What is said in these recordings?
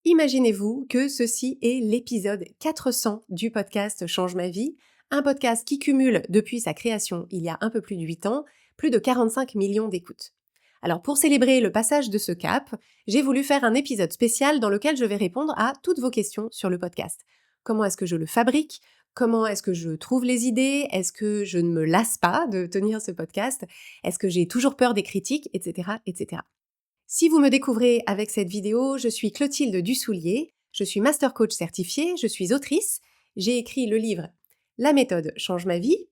Imaginez-vous que ceci est l'épisode 400 du podcast Change ma vie, un podcast qui cumule depuis sa création il y a un peu plus de 8 ans, plus de 45 millions d'écoutes. Alors pour célébrer le passage de ce cap, j'ai voulu faire un épisode spécial dans lequel je vais répondre à toutes vos questions sur le podcast. Comment est-ce que je le fabrique ? Comment est-ce que je trouve les idées ? Est-ce que je ne me lasse pas de tenir ce podcast ? Est-ce que j'ai toujours peur des critiques, etc., etc. Si vous me découvrez avec cette vidéo, je suis Clotilde Dussoulier, je suis Master Coach certifiée, je suis autrice, j'ai écrit le livre La méthode change ma vie,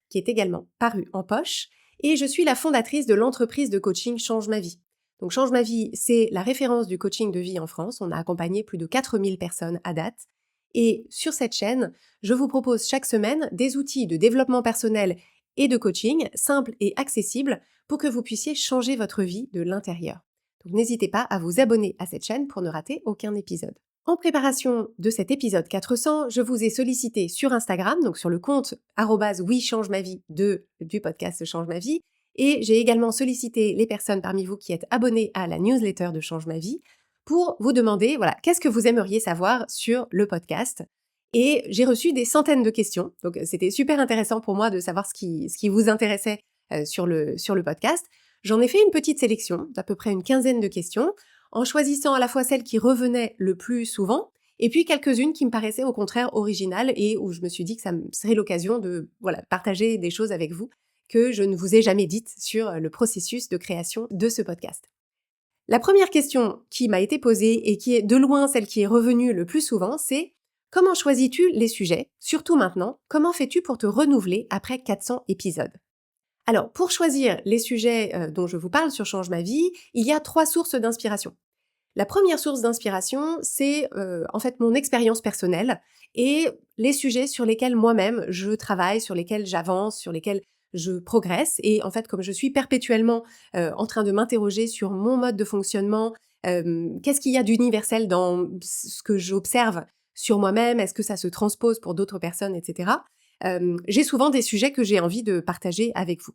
qui est également paru en poche, et je suis la fondatrice de l'entreprise de coaching Change ma vie. Donc Change ma vie, c'est la référence du coaching de vie en France, on a accompagné plus de 4000 personnes à date, et sur cette chaîne, je vous propose chaque semaine des outils de développement personnel et de coaching simples et accessibles pour que vous puissiez changer votre vie de l'intérieur. Donc n'hésitez pas à vous abonner à cette chaîne pour ne rater aucun épisode. En préparation de cet épisode 400, je vous ai sollicité sur Instagram, donc sur le compte @oui-change-ma-vie du podcast Change ma vie, et j'ai également sollicité les personnes parmi vous qui êtes abonnées à la newsletter de Change ma vie pour vous demander, voilà, qu'est-ce que vous aimeriez savoir sur le podcast ? Et j'ai reçu des centaines de questions, donc c'était super intéressant pour moi de savoir ce qui vous intéressait sur le podcast. J'en ai fait une petite sélection d'à peu près une quinzaine de questions, en choisissant à la fois celles qui revenaient le plus souvent, et puis quelques-unes qui me paraissaient au contraire originales et où je me suis dit que ça me serait l'occasion de partager des choses avec vous que je ne vous ai jamais dites sur le processus de création de ce podcast. La première question qui m'a été posée et qui est de loin celle qui est revenue le plus souvent, c'est: comment choisis-tu les sujets, surtout maintenant? Comment fais-tu pour te renouveler après 400 épisodes? Alors, pour choisir les sujets dont je vous parle sur Change ma vie, il y a 3 sources d'inspiration. La première source d'inspiration, c'est en fait mon expérience personnelle et les sujets sur lesquels moi-même je travaille, sur lesquels j'avance, sur lesquels je progresse. Et en fait, comme je suis perpétuellement en train de m'interroger sur mon mode de fonctionnement, qu'est-ce qu'il y a d'universel dans ce que j'observe sur moi-même, est-ce que ça se transpose pour d'autres personnes, etc. J'ai souvent des sujets que j'ai envie de partager avec vous.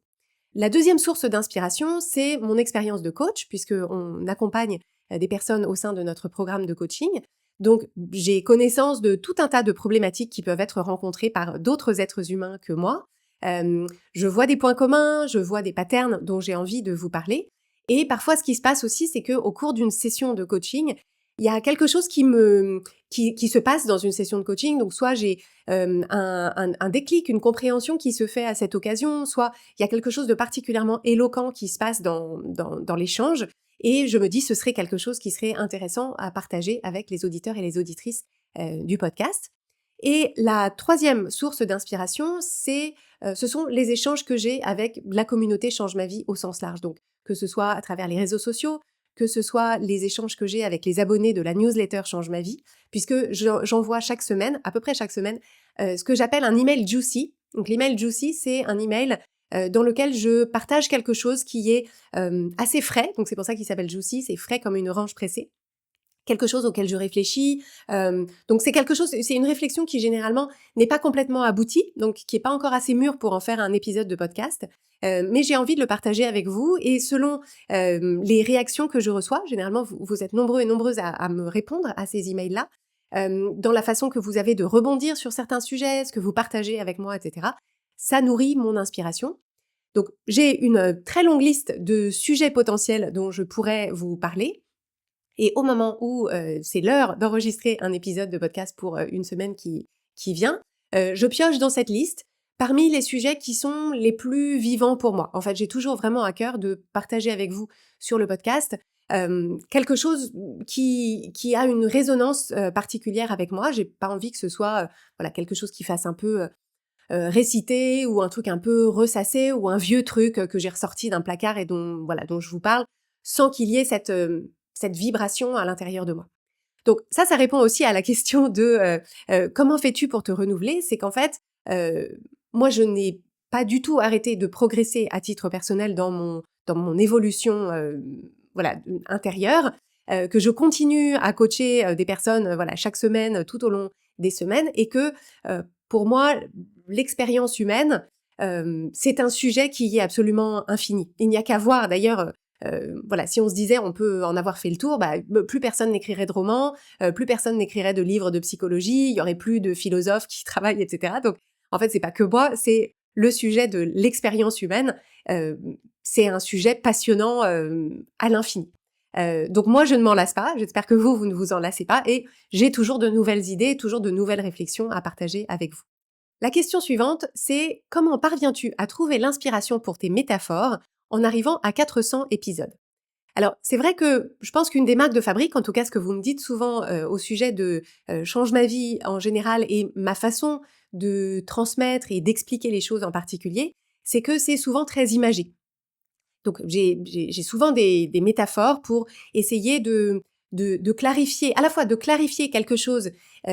La deuxième source d'inspiration, c'est mon expérience de coach, puisqu'on accompagne des personnes au sein de notre programme de coaching. Donc, j'ai connaissance de tout un tas de problématiques qui peuvent être rencontrées par d'autres êtres humains que moi. Je vois des points communs, je vois des patterns dont j'ai envie de vous parler. Et parfois, ce qui se passe aussi, c'est qu'au cours d'une session de coaching, il y a quelque chose qui se passe dans une session de coaching. Donc, soit j'ai un déclic, une compréhension qui se fait à cette occasion, soit il y a quelque chose de particulièrement éloquent qui se passe dans l'échange, et je me dis ce serait quelque chose qui serait intéressant à partager avec les auditeurs et les auditrices du podcast. Et la troisième source d'inspiration, ce sont les échanges que j'ai avec la communauté Change ma vie au sens large. Donc, que ce soit à travers les réseaux sociaux, que ce soit les échanges que j'ai avec les abonnés de la newsletter Change ma vie, puisque j'envoie chaque semaine, à peu près chaque semaine, ce que j'appelle un email juicy. Donc l'email juicy, c'est un email dans lequel je partage quelque chose qui est assez frais, donc c'est pour ça qu'il s'appelle juicy, c'est frais comme une orange pressée. Quelque chose auquel je réfléchis. Donc c'est une réflexion qui généralement n'est pas complètement aboutie, donc qui est pas encore assez mûre pour en faire un épisode de podcast. Mais j'ai envie de le partager avec vous, et selon les réactions que je reçois, généralement vous êtes nombreux et nombreuses à me répondre à ces emails-là, dans la façon que vous avez de rebondir sur certains sujets, ce que vous partagez avec moi, etc. Ça nourrit mon inspiration. Donc j'ai une très longue liste de sujets potentiels dont je pourrais vous parler. Et au moment où c'est l'heure d'enregistrer un épisode de podcast pour une semaine qui vient, je pioche dans cette liste parmi les sujets qui sont les plus vivants pour moi. En fait, j'ai toujours vraiment à cœur de partager avec vous sur le podcast quelque chose qui a une résonance particulière avec moi. J'ai pas envie que ce soit quelque chose qui fasse un peu récité, ou un truc un peu ressassé, ou un vieux truc que j'ai ressorti d'un placard et dont je vous parle, sans qu'il y ait cette vibration à l'intérieur de moi. Donc ça répond aussi à la question de comment fais-tu pour te renouveler ? C'est qu'en fait, moi je n'ai pas du tout arrêté de progresser à titre personnel dans mon évolution intérieure, que je continue à coacher des personnes chaque semaine tout au long des semaines, et que pour moi l'expérience humaine c'est un sujet qui est absolument infini. Il n'y a qu'à voir d'ailleurs voilà, si on se disait on peut en avoir fait le tour, plus personne n'écrirait de romans, plus personne n'écrirait de livres de psychologie, il y aurait plus de philosophes qui travaillent, etc. Donc, en fait, c'est pas que moi, c'est le sujet de l'expérience humaine. C'est un sujet passionnant à l'infini. Donc moi, je ne m'en lasse pas. J'espère que vous ne vous en lassez pas. Et j'ai toujours de nouvelles idées, toujours de nouvelles réflexions à partager avec vous. La question suivante, c'est comment parviens-tu à trouver l'inspiration pour tes métaphores en arrivant à 400 épisodes? Alors, c'est vrai que je pense qu'une des marques de fabrique, en tout cas ce que vous me dites souvent au sujet de Change ma vie en général et ma façon de transmettre et d'expliquer les choses en particulier, c'est que c'est souvent très imagé. Donc j'ai souvent des métaphores pour essayer de clarifier, à la fois de clarifier quelque chose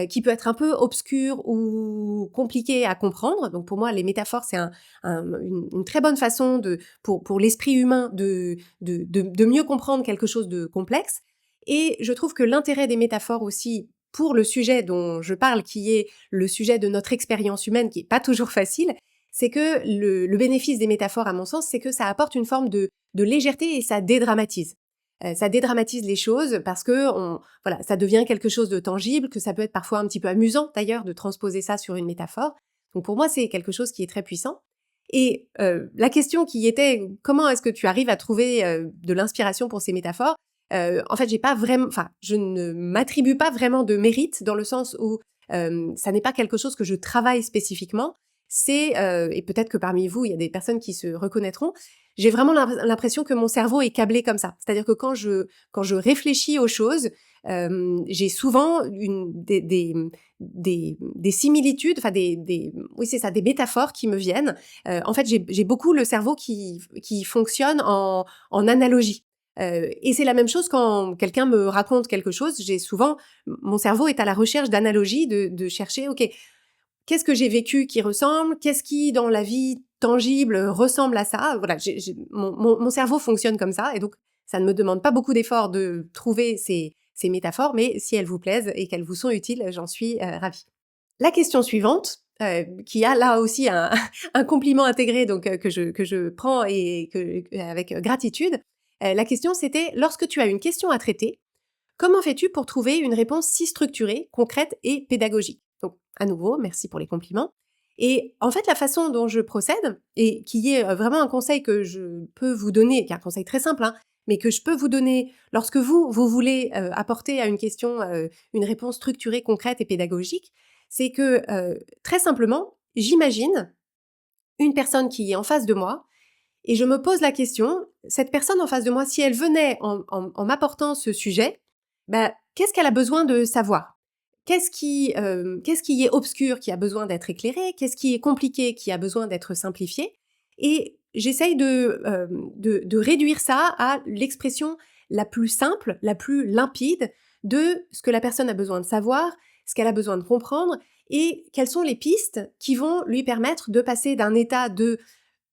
qui peut être un peu obscur ou compliqué à comprendre. Donc pour moi, les métaphores, c'est une très bonne façon pour l'esprit humain de mieux comprendre quelque chose de complexe. Et je trouve que l'intérêt des métaphores aussi pour le sujet dont je parle, qui est le sujet de notre expérience humaine, qui est pas toujours facile, c'est que le bénéfice des métaphores, à mon sens, c'est que ça apporte une forme de légèreté et ça dédramatise. Ça dédramatise les choses parce que voilà, ça devient quelque chose de tangible, que ça peut être parfois un petit peu amusant d'ailleurs de transposer ça sur une métaphore. Donc pour moi, c'est quelque chose qui est très puissant. Et la question qui était comment est-ce que tu arrives à trouver de l'inspiration pour ces métaphores, en fait, j'ai pas vraiment, enfin, je ne m'attribue pas vraiment de mérite dans le sens où ça n'est pas quelque chose que je travaille spécifiquement. C'est et peut-être que parmi vous, il y a des personnes qui se reconnaîtront. J'ai vraiment l'impression que mon cerveau est câblé comme ça. C'est-à-dire que quand je réfléchis aux choses, j'ai souvent des similitudes, enfin oui c'est ça, des métaphores qui me viennent. En fait, j'ai beaucoup le cerveau qui fonctionne en analogie. Et c'est la même chose quand quelqu'un me raconte quelque chose. J'ai souvent mon cerveau est à la recherche d'analogies, de chercher. Ok, qu'est-ce que j'ai vécu qui ressemble? Qu'est-ce qui, dans la vie tangible, ressemble à ça? Voilà, mon cerveau fonctionne comme ça, et donc ça ne me demande pas beaucoup d'efforts de trouver ces métaphores, mais si elles vous plaisent et qu'elles vous sont utiles, j'en suis ravie. La question suivante, qui a là aussi un compliment intégré, donc que je prends et avec gratitude. La question c'était, lorsque tu as une question à traiter, comment fais-tu pour trouver une réponse si structurée, concrète et pédagogique? Donc, à nouveau, merci pour les compliments. Et en fait, la façon dont je procède, et qui est vraiment un conseil que je peux vous donner, qui est un conseil très simple, hein, mais que je peux vous donner lorsque vous voulez apporter à une question une réponse structurée, concrète et pédagogique, c'est que très simplement, j'imagine une personne qui est en face de moi et je me pose la question, cette personne en face de moi, si elle venait en m'apportant ce sujet, qu'est-ce qu'elle a besoin de savoir? Qu'est-ce qui est obscur, qui a besoin d'être éclairé? Qu'est-ce qui est compliqué, qui a besoin d'être simplifié? Et j'essaye de réduire ça à l'expression la plus simple, la plus limpide de ce que la personne a besoin de savoir, ce qu'elle a besoin de comprendre et quelles sont les pistes qui vont lui permettre de passer d'un état de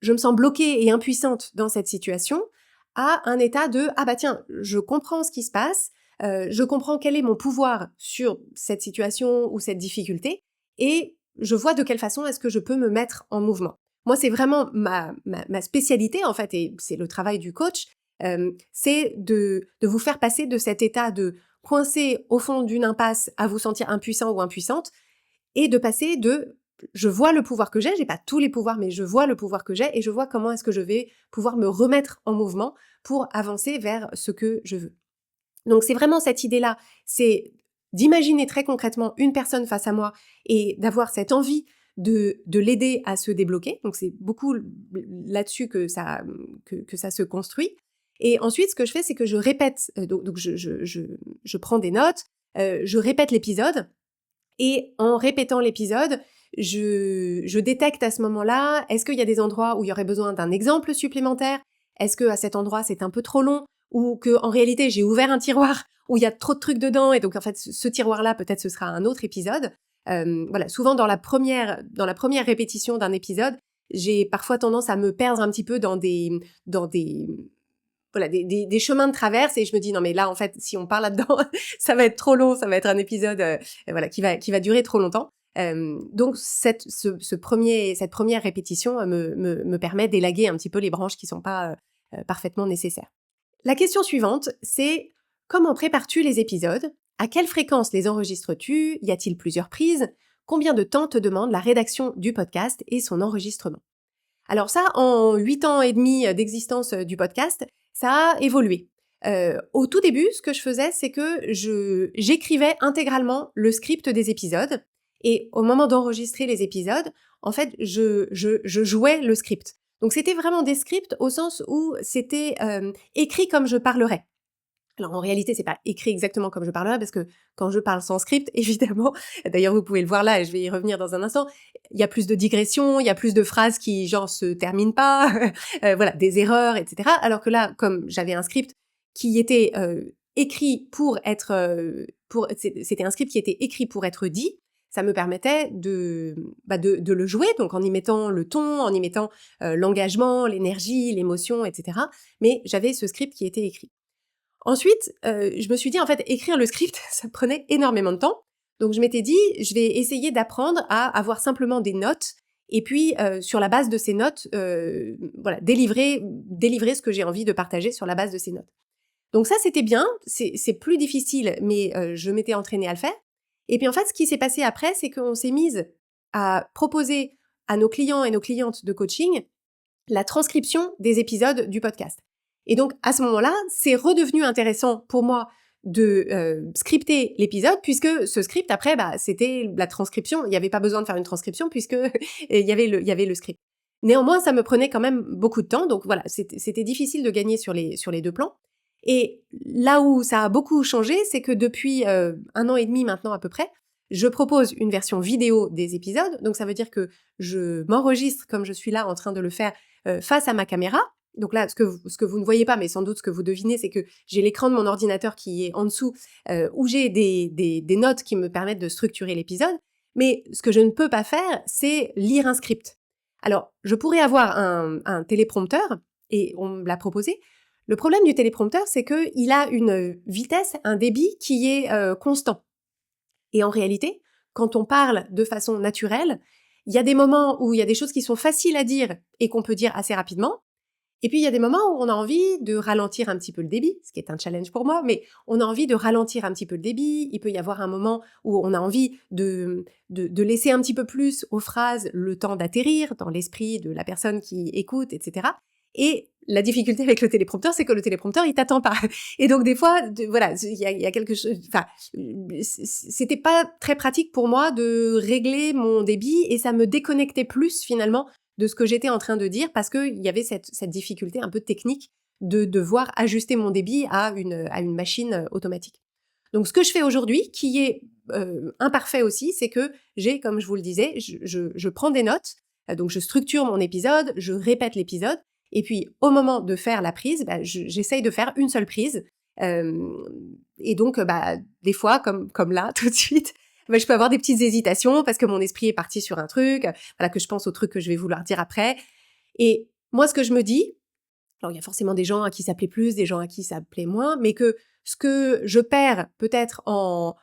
je me sens bloquée et impuissante dans cette situation à un état de ah bah tiens, je comprends ce qui se passe, je comprends quel est mon pouvoir sur cette situation ou cette difficulté et je vois de quelle façon est-ce que je peux me mettre en mouvement. Moi, c'est vraiment ma spécialité en fait et c'est le travail du coach, c'est de vous faire passer de cet état de coincé au fond d'une impasse à vous sentir impuissant ou impuissante et de passer de je vois le pouvoir que j'ai pas tous les pouvoirs, mais je vois le pouvoir que j'ai et je vois comment est-ce que je vais pouvoir me remettre en mouvement pour avancer vers ce que je veux. Donc c'est vraiment cette idée-là, c'est d'imaginer très concrètement une personne face à moi et d'avoir cette envie de l'aider à se débloquer. Donc c'est beaucoup là-dessus que ça se construit. Et ensuite, ce que je fais, c'est que je répète, donc je prends des notes, je répète l'épisode, et en répétant l'épisode, je détecte à ce moment-là, est-ce qu'il y a des endroits où il y aurait besoin d'un exemple supplémentaire? Est-ce que à cet endroit c'est un peu trop long? Ou que en réalité j'ai ouvert un tiroir où il y a trop de trucs dedans et donc en fait ce tiroir-là peut-être ce sera un autre épisode. Voilà, souvent dans la première répétition d'un épisode, j'ai parfois tendance à me perdre un petit peu dans des voilà, des chemins de traverse et je me dis non mais là en fait si on parle là-dedans ça va être trop long, ça va être un épisode voilà qui va durer trop longtemps. Donc cette première répétition me permet d'élaguer un petit peu les branches qui sont pas parfaitement nécessaires. La question suivante, c'est comment prépares-tu les épisodes? À quelle fréquence les enregistres-tu? Y a-t-il plusieurs prises? Combien de temps te demande la rédaction du podcast et son enregistrement? Alors ça, en 8 ans et demi d'existence du podcast, ça a évolué. Au tout début, ce que je faisais, c'est que j'écrivais intégralement le script des épisodes et au moment d'enregistrer les épisodes, en fait, je jouais le script. Donc c'était vraiment des scripts au sens où c'était écrit comme je parlerais. Alors en réalité, c'est pas écrit exactement comme je parlerais parce que quand je parle sans script, évidemment, d'ailleurs vous pouvez le voir là et je vais y revenir dans un instant, il y a plus de digressions, il y a plus de phrases qui genre se terminent pas, voilà, des erreurs, etc. Alors que là, comme j'avais un script qui était écrit pour être, c'était un script qui était écrit pour être dit, ça me permettait de le jouer, donc en y mettant le ton, en y mettant l'engagement, l'énergie, l'émotion, etc. Mais j'avais ce script qui était écrit. Ensuite, je me suis dit, en fait, écrire le script, ça prenait énormément de temps. Donc je m'étais dit, je vais essayer d'apprendre à avoir simplement des notes et puis sur la base de ces notes, voilà, délivrer ce que j'ai envie de partager sur la base de ces notes. Donc ça, c'était bien, c'est plus difficile, mais je m'étais entraînée à le faire. Et puis en fait, ce qui s'est passé après, c'est qu'on s'est mise à proposer à nos clients et nos clientes de coaching la transcription des épisodes du podcast. Et donc, à ce moment-là, c'est redevenu intéressant pour moi de scripter l'épisode, puisque ce script, après, c'était la transcription. Il n'y avait pas besoin de faire une transcription, puisque il y avait le script. Néanmoins, ça me prenait quand même beaucoup de temps, donc voilà, c'était difficile de gagner sur les deux plans. Et là où ça a beaucoup changé, c'est que depuis 1 an et demi maintenant à peu près, je propose une version vidéo des épisodes. Donc ça veut dire que je m'enregistre comme je suis là en train de le faire face à ma caméra. Donc là, ce que vous ne voyez pas, mais sans doute ce que vous devinez, c'est que j'ai l'écran de mon ordinateur qui est en dessous, où j'ai des notes qui me permettent de structurer l'épisode. Mais ce que je ne peux pas faire, c'est lire un script. Alors, je pourrais avoir un téléprompteur, et on me l'a proposé. Le problème du téléprompteur, c'est qu'il a une vitesse, un débit qui est constant. Et en réalité, quand on parle de façon naturelle, il y a des moments où il y a des choses qui sont faciles à dire et qu'on peut dire assez rapidement. Et puis il y a des moments où on a envie de ralentir un petit peu le débit, ce qui est un challenge pour moi, mais on a envie de ralentir un petit peu le débit. Il peut y avoir un moment où on a envie de laisser un petit peu plus aux phrases le temps d'atterrir dans l'esprit de la personne qui écoute, etc. Et la difficulté avec le téléprompteur, c'est que le téléprompteur, il t'attend pas. Et donc, des fois, voilà, il y a quelque chose, enfin, c'était pas très pratique pour moi de régler mon débit et ça me déconnectait plus, finalement, de ce que j'étais en train de dire parce qu'il y avait cette difficulté un peu technique de devoir ajuster mon débit à une machine automatique. Donc, ce que je fais aujourd'hui, qui est imparfait aussi, c'est que j'ai, comme je vous le disais, je prends des notes, donc je structure mon épisode, je répète l'épisode, et puis au moment de faire la prise, j'essaye de faire une seule prise. Et donc, des fois, comme là, tout de suite, je peux avoir des petites hésitations parce que mon esprit est parti sur un truc, voilà, que je pense au truc que je vais vouloir dire après. Et moi, ce que je me dis, alors il y a forcément des gens à qui ça plaît plus, des gens à qui ça plaît moins, mais que ce que je perds peut-être en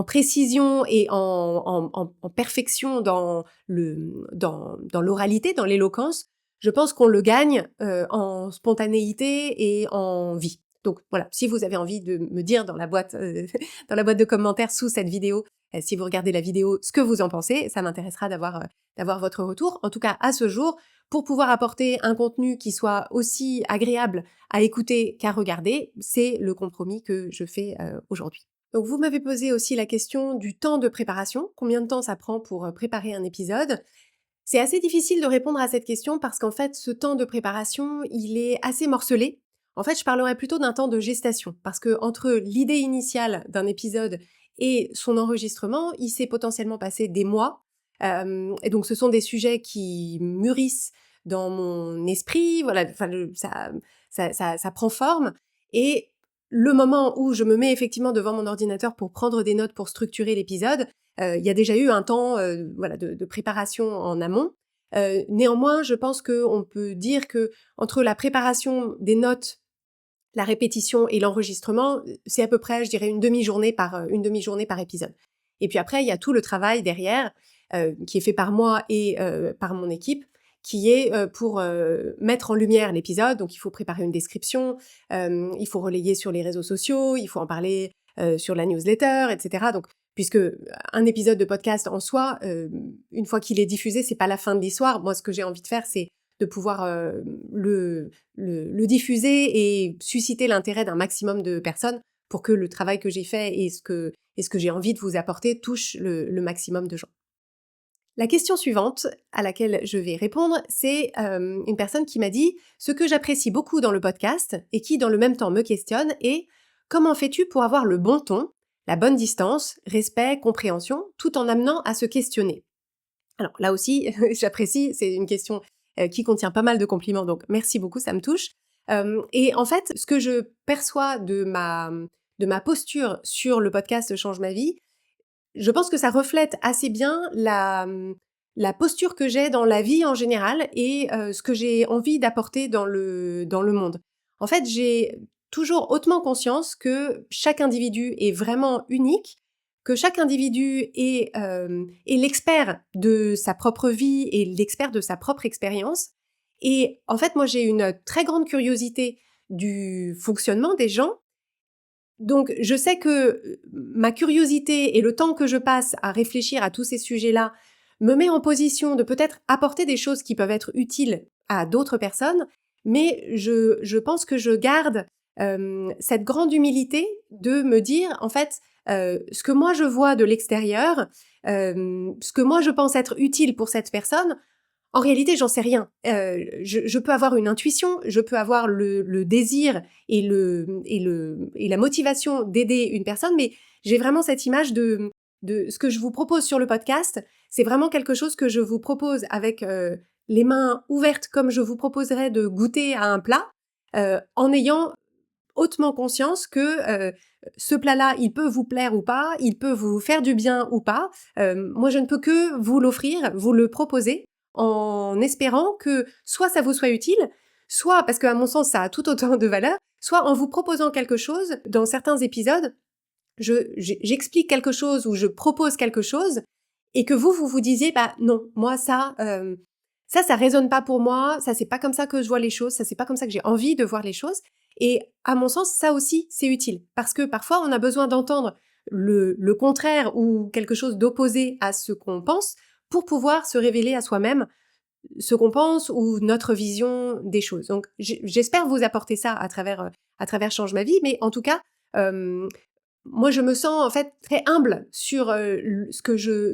précision et en perfection dans l'oralité, dans l'éloquence, je pense qu'on le gagne en spontanéité et en vie. Donc voilà, si vous avez envie de me dire dans la boîte de commentaires sous cette vidéo, si vous regardez la vidéo, ce que vous en pensez, ça m'intéressera d'avoir votre retour. En tout cas, à ce jour, pour pouvoir apporter un contenu qui soit aussi agréable à écouter qu'à regarder, c'est le compromis que je fais aujourd'hui. Donc vous m'avez posé aussi la question du temps de préparation, combien de temps ça prend pour préparer un épisode. C'est assez difficile de répondre à cette question parce qu'en fait, ce temps de préparation, il est assez morcelé. En fait, je parlerais plutôt d'un temps de gestation parce que entre l'idée initiale d'un épisode et son enregistrement, il s'est potentiellement passé des mois. Et donc, ce sont des sujets qui mûrissent dans mon esprit. Voilà, enfin, ça prend forme. Et le moment où je me mets effectivement devant mon ordinateur pour prendre des notes pour structurer l'épisode, il y a déjà eu un temps voilà, de préparation en amont. Néanmoins, je pense qu'on peut dire que entre la préparation des notes, la répétition et l'enregistrement, c'est à peu près, je dirais, une demi-journée par épisode. Et puis après, il y a tout le travail derrière qui est fait par moi et par mon équipe, qui est pour mettre en lumière l'épisode. Donc il faut préparer une description, il faut relayer sur les réseaux sociaux, il faut en parler sur la newsletter, etc. Donc puisque un épisode de podcast en soi, une fois qu'il est diffusé, c'est pas la fin de l'histoire. Moi, ce que j'ai envie de faire, c'est de pouvoir le diffuser et susciter l'intérêt d'un maximum de personnes pour que le travail que j'ai fait et ce que j'ai envie de vous apporter touche le maximum de gens. La question suivante à laquelle je vais répondre, c'est une personne qui m'a dit « Ce que j'apprécie beaucoup dans le podcast et qui dans le même temps me questionne est « Comment fais-tu pour avoir le bon ton, la bonne distance, respect, compréhension, tout en amenant à se questionner ?» Alors là aussi, j'apprécie, c'est une question qui contient pas mal de compliments, donc merci beaucoup, ça me touche. Et en fait, ce que je perçois de ma posture sur le podcast Change ma vie, je pense que ça reflète assez bien la posture que j'ai dans la vie en général et ce que j'ai envie d'apporter dans le monde. En fait, j'ai toujours hautement conscience que chaque individu est vraiment unique, que chaque individu est l'expert de sa propre vie et l'expert de sa propre expérience. Et en fait, moi, j'ai une très grande curiosité du fonctionnement des gens. Donc, je sais que ma curiosité et le temps que je passe à réfléchir à tous ces sujets-là me met en position de peut-être apporter des choses qui peuvent être utiles à d'autres personnes, mais je pense que je garde cette grande humilité de me dire, en fait, ce que moi je vois de l'extérieur, ce que moi je pense être utile pour cette personne, en réalité, j'en sais rien. Je peux avoir une intuition, je peux avoir le désir et la motivation d'aider une personne, mais j'ai vraiment cette image de ce que je vous propose sur le podcast. C'est vraiment quelque chose que je vous propose avec les mains ouvertes, comme je vous proposerais de goûter à un plat, en ayant hautement conscience que ce plat-là, il peut vous plaire ou pas, il peut vous faire du bien ou pas. Moi, je ne peux que vous l'offrir, vous le proposer, en espérant que soit ça vous soit utile, soit, parce qu'à mon sens, ça a tout autant de valeur, soit en vous proposant quelque chose. Dans certains épisodes, j'explique quelque chose ou je propose quelque chose, et que vous disiez, bah non, moi ça résonne pas pour moi, ça c'est pas comme ça que je vois les choses, ça c'est pas comme ça que j'ai envie de voir les choses. Et à mon sens, ça aussi, c'est utile. Parce que parfois, on a besoin d'entendre le contraire ou quelque chose d'opposé à ce qu'on pense pour pouvoir se révéler à soi-même ce qu'on pense ou notre vision des choses. Donc, j'espère vous apporter ça à travers Change ma vie, mais en tout cas, moi, je me sens en fait très humble sur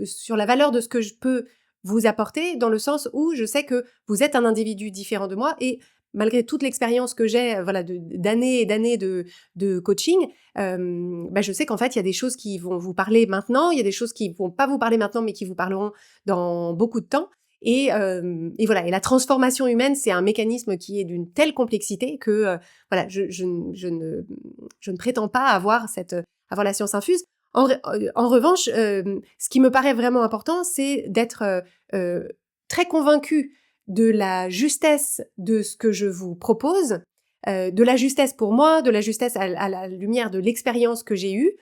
sur la valeur de ce que je peux vous apporter, dans le sens où je sais que vous êtes un individu différent de moi et malgré toute l'expérience que j'ai, voilà, d'années et d'années de coaching, bah, je sais qu'en fait, il y a des choses qui vont vous parler maintenant, il y a des choses qui vont pas vous parler maintenant, mais qui vous parleront dans beaucoup de temps. Et voilà. Et la transformation humaine, c'est un mécanisme qui est d'une telle complexité que voilà, je ne prétends pas avoir la science infuse. En revanche, ce qui me paraît vraiment important, c'est d'être très convaincue de la justesse de ce que je vous propose, de la justesse pour moi, de la justesse à la lumière de l'expérience que j'ai eue.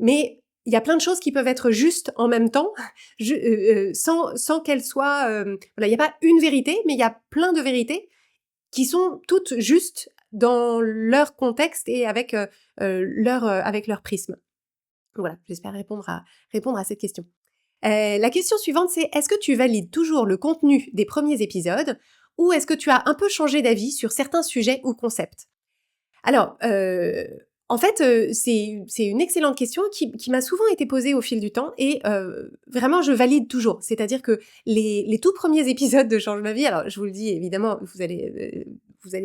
Mais il y a plein de choses qui peuvent être justes en même temps, sans qu'elles soient... voilà, il n'y a pas une vérité, mais il y a plein de vérités qui sont toutes justes dans leur contexte et avec leur prisme. Voilà, j'espère répondre à cette question. La question suivante, c'est est-ce que tu valides toujours le contenu des premiers épisodes ou est-ce que tu as un peu changé d'avis sur certains sujets ou concepts? Alors, en fait, c'est une excellente question qui m'a souvent été posée au fil du temps et vraiment je valide toujours. C'est-à-dire que les tout premiers épisodes de Change ma vie, alors je vous le dis évidemment, vous allez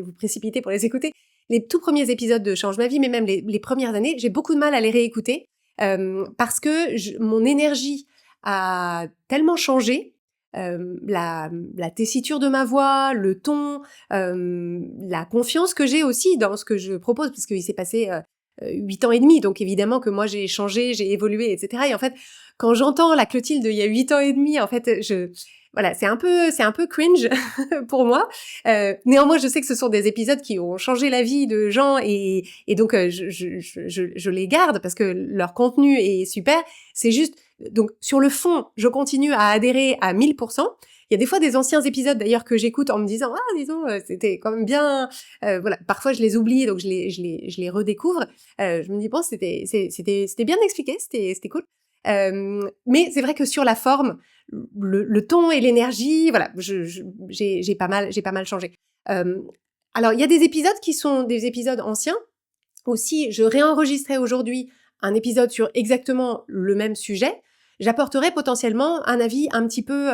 vous précipiter pour les écouter, les tout premiers épisodes de Change ma vie, mais même les premières années, j'ai beaucoup de mal à les réécouter parce que mon énergie a tellement changé, la tessiture de ma voix, le ton, la confiance que j'ai aussi dans ce que je propose, parce qu'il s'est passé 8 ans et demi, donc évidemment que moi j'ai changé, j'ai évolué, etc. Et en fait, quand j'entends la Clotilde il y a 8 ans et demi, en fait, voilà, c'est un peu cringe pour moi. Néanmoins, je sais que ce sont des épisodes qui ont changé la vie de gens et donc je les garde parce que leur contenu est super. C'est juste Donc sur le fond, je continue à adhérer à 1000%. Il y a des fois des anciens épisodes d'ailleurs que j'écoute en me disant disons c'était quand même bien. Voilà, parfois je les oublie donc je les redécouvre. Je me dis bon c'était bien expliqué, c'était cool. Mais c'est vrai que sur la forme, le ton et l'énergie, voilà, j'ai pas mal changé. Alors il y a des épisodes qui sont des épisodes anciens. Ou si je réenregistrais aujourd'hui un épisode sur exactement le même sujet, j'apporterais potentiellement un avis un petit peu,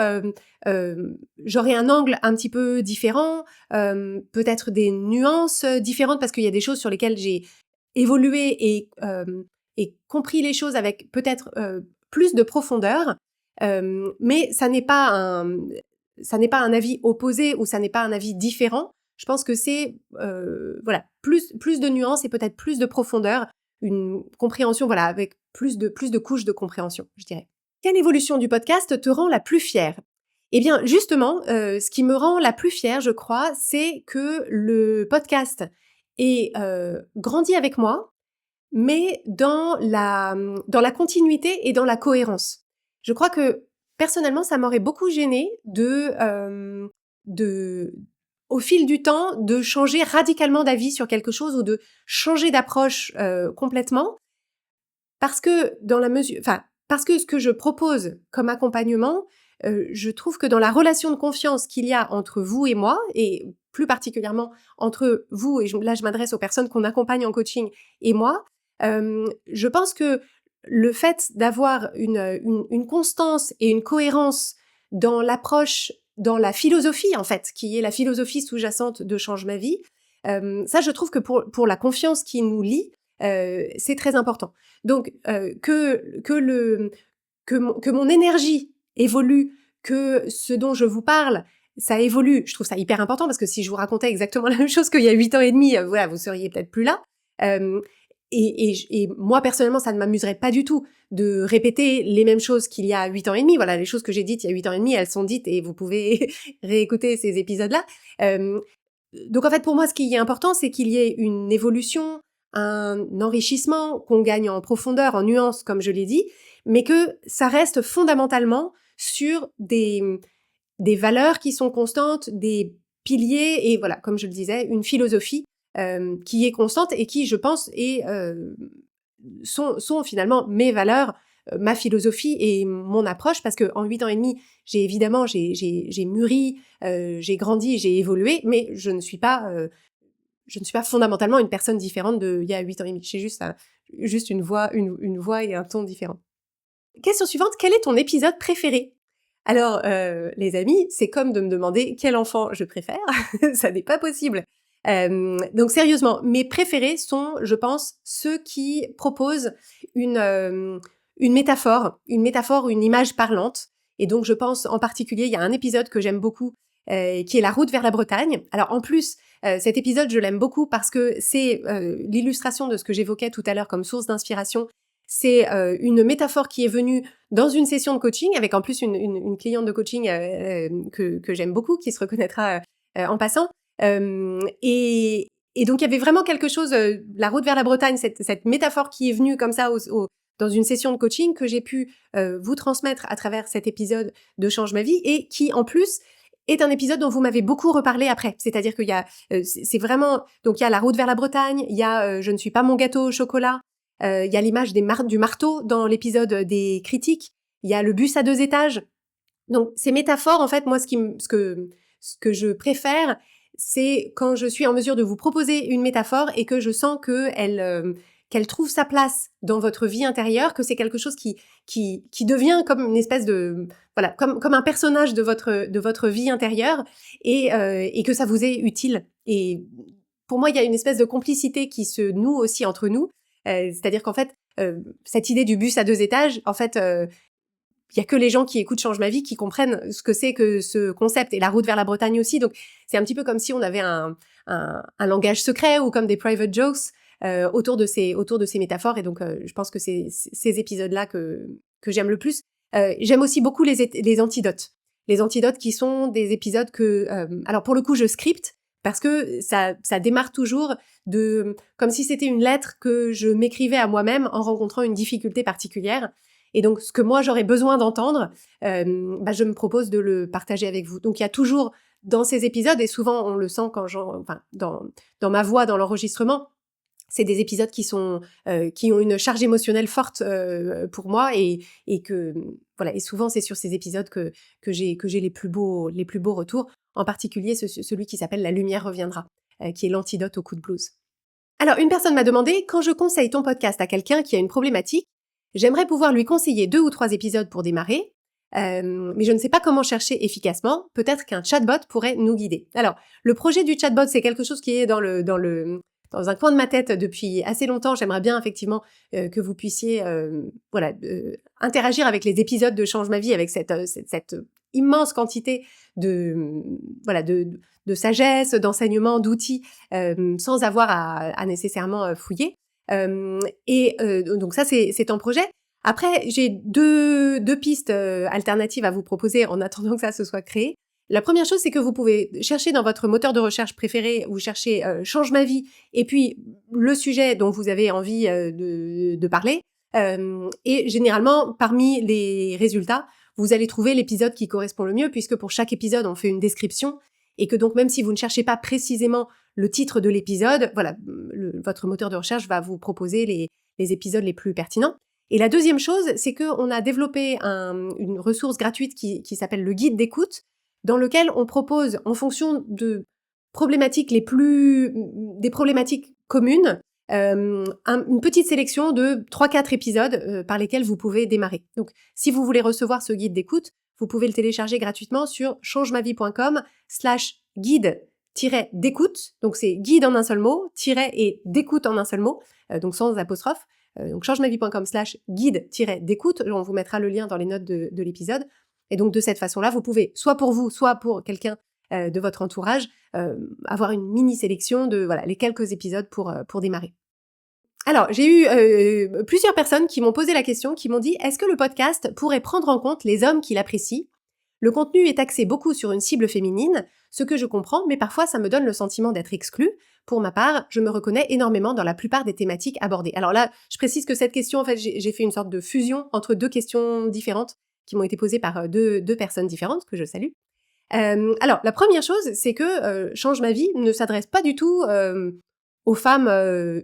j'aurais un angle un petit peu différent, peut-être des nuances différentes parce qu'il y a des choses sur lesquelles j'ai évolué et compris les choses avec peut-être plus de profondeur, mais ça n'est pas un avis opposé ou ça n'est pas un avis différent. Je pense que c'est voilà plus de nuances et peut-être plus de profondeur, une compréhension voilà avec plus de couches de compréhension, je dirais. Quelle évolution du podcast te rend la plus fière? Eh bien justement, ce qui me rend la plus fière, je crois, c'est que le podcast ait grandi avec moi, mais dans la continuité et dans la cohérence. Je crois que personnellement, ça m'aurait beaucoup gênée de au fil du temps, de changer radicalement d'avis sur quelque chose ou de changer d'approche complètement, parce que parce que ce que je propose comme accompagnement, je trouve que dans la relation de confiance qu'il y a entre vous et moi, et plus particulièrement entre vous, et là je m'adresse aux personnes qu'on accompagne en coaching, et moi, je pense que le fait d'avoir une constance et une cohérence dans l'approche, dans la philosophie en fait, qui est la philosophie sous-jacente de Change ma vie, ça je trouve que pour la confiance qui nous lie, c'est très important. Donc que mon énergie évolue, que ce dont je vous parle, ça évolue, je trouve ça hyper important parce que si je vous racontais exactement la même chose qu'il y a 8 ans et demi, voilà, vous seriez peut-être plus là. Et moi, personnellement, ça ne m'amuserait pas du tout de répéter les mêmes choses qu'il y a 8 ans et demi. Voilà, les choses que j'ai dites il y a 8 ans et demi, elles sont dites et vous pouvez réécouter ces épisodes-là. Donc en fait, pour moi, ce qui est important, c'est qu'il y ait une évolution, un enrichissement, qu'on gagne en profondeur, en nuances, comme je l'ai dit, mais que ça reste fondamentalement sur des valeurs qui sont constantes, des piliers et voilà, comme je le disais, une philosophie qui est constante et qui, je pense, sont finalement mes valeurs, ma philosophie et mon approche, parce que en 8 ans et demi, j'ai mûri, j'ai grandi, j'ai évolué, mais je ne suis pas fondamentalement une personne différente d'il y a 8 ans et demi. J'ai juste une voix et un ton différent. Question suivante, quel est ton épisode préféré? Alors, les amis, c'est comme de me demander quel enfant je préfère. Ça n'est pas possible. Donc sérieusement, mes préférés sont, je pense, ceux qui proposent une métaphore, une image parlante. Et donc je pense en particulier, il y a un épisode que j'aime beaucoup, qui est La route vers la Bretagne. Alors en plus, cet épisode, je l'aime beaucoup parce que c'est l'illustration de ce que j'évoquais tout à l'heure comme source d'inspiration. C'est une métaphore qui est venue dans une session de coaching, avec en plus une cliente de coaching que j'aime beaucoup, qui se reconnaîtra en passant. Et donc il y avait vraiment quelque chose, la route vers la Bretagne, cette métaphore qui est venue comme ça dans une session de coaching que j'ai pu vous transmettre à travers cet épisode de Change ma vie et qui en plus est un épisode dont vous m'avez beaucoup reparlé après. C'est-à-dire qu'il y a, c'est vraiment, donc il y a la route vers la Bretagne, il y a je ne suis pas mon gâteau au chocolat, il y a l'image du marteau dans l'épisode des critiques, il y a le bus à 2 étages. Donc ces métaphores, en fait, moi ce que je préfère, c'est quand je suis en mesure de vous proposer une métaphore et que je sens qu'elle trouve sa place dans votre vie intérieure, que c'est quelque chose qui devient comme une espèce de voilà, comme un personnage de votre vie intérieure et que ça vous est utile. Et pour moi, il y a une espèce de complicité qui se noue aussi entre nous. C'est-à-dire qu'en fait, cette idée du bus à 2 étages, en fait, il y a que les gens qui écoutent Change ma vie qui comprennent ce que c'est que ce concept, et la route vers la Bretagne aussi. Donc c'est un petit peu comme si on avait un langage secret ou comme des private jokes autour de ces métaphores. Et donc je pense que c'est ces épisodes-là que j'aime le plus. J'aime aussi beaucoup les antidotes. Les antidotes qui sont des épisodes que alors pour le coup je scripte parce que ça démarre toujours comme si c'était une lettre que je m'écrivais à moi-même en rencontrant une difficulté particulière. Et donc, ce que moi, j'aurais besoin d'entendre, je me propose de le partager avec vous. Donc, il y a toujours dans ces épisodes, et souvent on le sent quand dans ma voix, dans l'enregistrement, c'est des épisodes qui ont une charge émotionnelle forte pour moi et que voilà, et souvent c'est sur ces épisodes que j'ai les plus beaux retours, en particulier celui qui s'appelle La lumière reviendra, qui est l'antidote au coup de blues. Alors une personne m'a demandé: quand je conseille ton podcast à quelqu'un qui a une problématique, j'aimerais pouvoir lui conseiller 2 ou 3 épisodes pour démarrer, mais je ne sais pas comment chercher efficacement. Peut-être qu'un chatbot pourrait nous guider. Alors, le projet du chatbot, c'est quelque chose qui est dans un coin de ma tête depuis assez longtemps. J'aimerais bien effectivement que vous puissiez interagir avec les épisodes de Change ma vie, avec cette immense quantité de sagesse, d'enseignement, d'outils, sans avoir à nécessairement fouiller. Donc ça, c'est en projet. Après, j'ai deux pistes alternatives à vous proposer en attendant que ça se soit créé. La première chose, c'est que vous pouvez chercher dans votre moteur de recherche préféré, vous cherchez Change ma vie, et puis le sujet dont vous avez envie de parler. Et généralement, parmi les résultats, vous allez trouver l'épisode qui correspond le mieux, puisque pour chaque épisode, on fait une description, et que donc même si vous ne cherchez pas précisément le titre de l'épisode, voilà, votre moteur de recherche va vous proposer les épisodes les plus pertinents. Et la deuxième chose, c'est qu'on a développé une ressource gratuite qui s'appelle le guide d'écoute, dans lequel on propose, en fonction de des problématiques communes, une petite sélection de 3-4 épisodes par lesquels vous pouvez démarrer. Donc, si vous voulez recevoir ce guide d'écoute, vous pouvez le télécharger gratuitement sur changemavie.com/guide-d'écoute. Donc, c'est guide en un seul mot, tiret et d'écoute en un seul mot, donc sans apostrophe. Donc, changemavie.com/guide-d'écoute. On vous mettra le lien dans les notes de l'épisode. Et donc, de cette façon-là, vous pouvez, soit pour vous, soit pour quelqu'un de votre entourage, avoir une mini sélection de les quelques épisodes pour démarrer. Alors, j'ai eu plusieurs personnes qui m'ont posé la question, qui m'ont dit: est-ce que le podcast pourrait prendre en compte les hommes qui l'apprécient? Le contenu est axé beaucoup sur une cible féminine, ce que je comprends, mais parfois ça me donne le sentiment d'être exclue. Pour ma part, je me reconnais énormément dans la plupart des thématiques abordées. Alors là, je précise que cette question, en fait, j'ai fait une sorte de fusion entre 2 questions différentes qui m'ont été posées par deux personnes différentes, que je salue. Alors, la première chose, c'est que Change ma vie ne s'adresse pas du tout aux femmes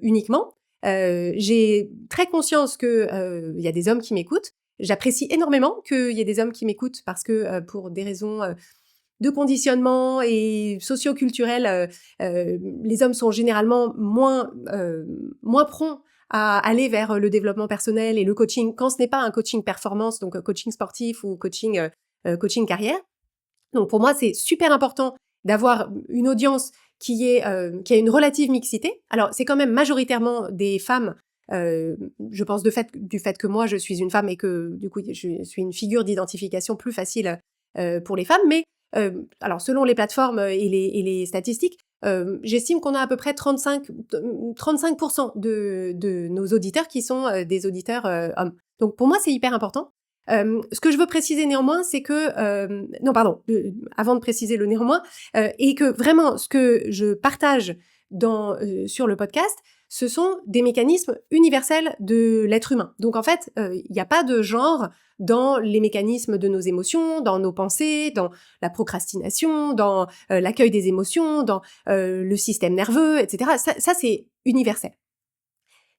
uniquement. J'ai très conscience que y a des hommes qui m'écoutent. J'apprécie énormément qu'il y ait des hommes qui m'écoutent parce que pour des raisons de conditionnement et socio-culturels, les hommes sont généralement moins prompts à aller vers le développement personnel et le coaching quand ce n'est pas un coaching performance, donc coaching sportif ou coaching carrière. Donc pour moi, c'est super important d'avoir une audience qui a une relative mixité. Alors c'est quand même majoritairement des femmes. Je pense du fait que moi je suis une femme et que du coup je suis une figure d'identification plus facile pour les femmes. Mais alors selon les plateformes et les statistiques, j'estime qu'on a à peu près 35% de nos auditeurs qui sont des auditeurs hommes. Donc pour moi c'est hyper important. Ce que je veux préciser néanmoins, c'est que avant de préciser le néanmoins, et que vraiment ce que je partage sur le podcast, ce sont des mécanismes universels de l'être humain. Donc en fait, il n'y a pas de genre dans les mécanismes de nos émotions, dans nos pensées, dans la procrastination, dans l'accueil des émotions, dans le système nerveux, etc. Ça c'est universel.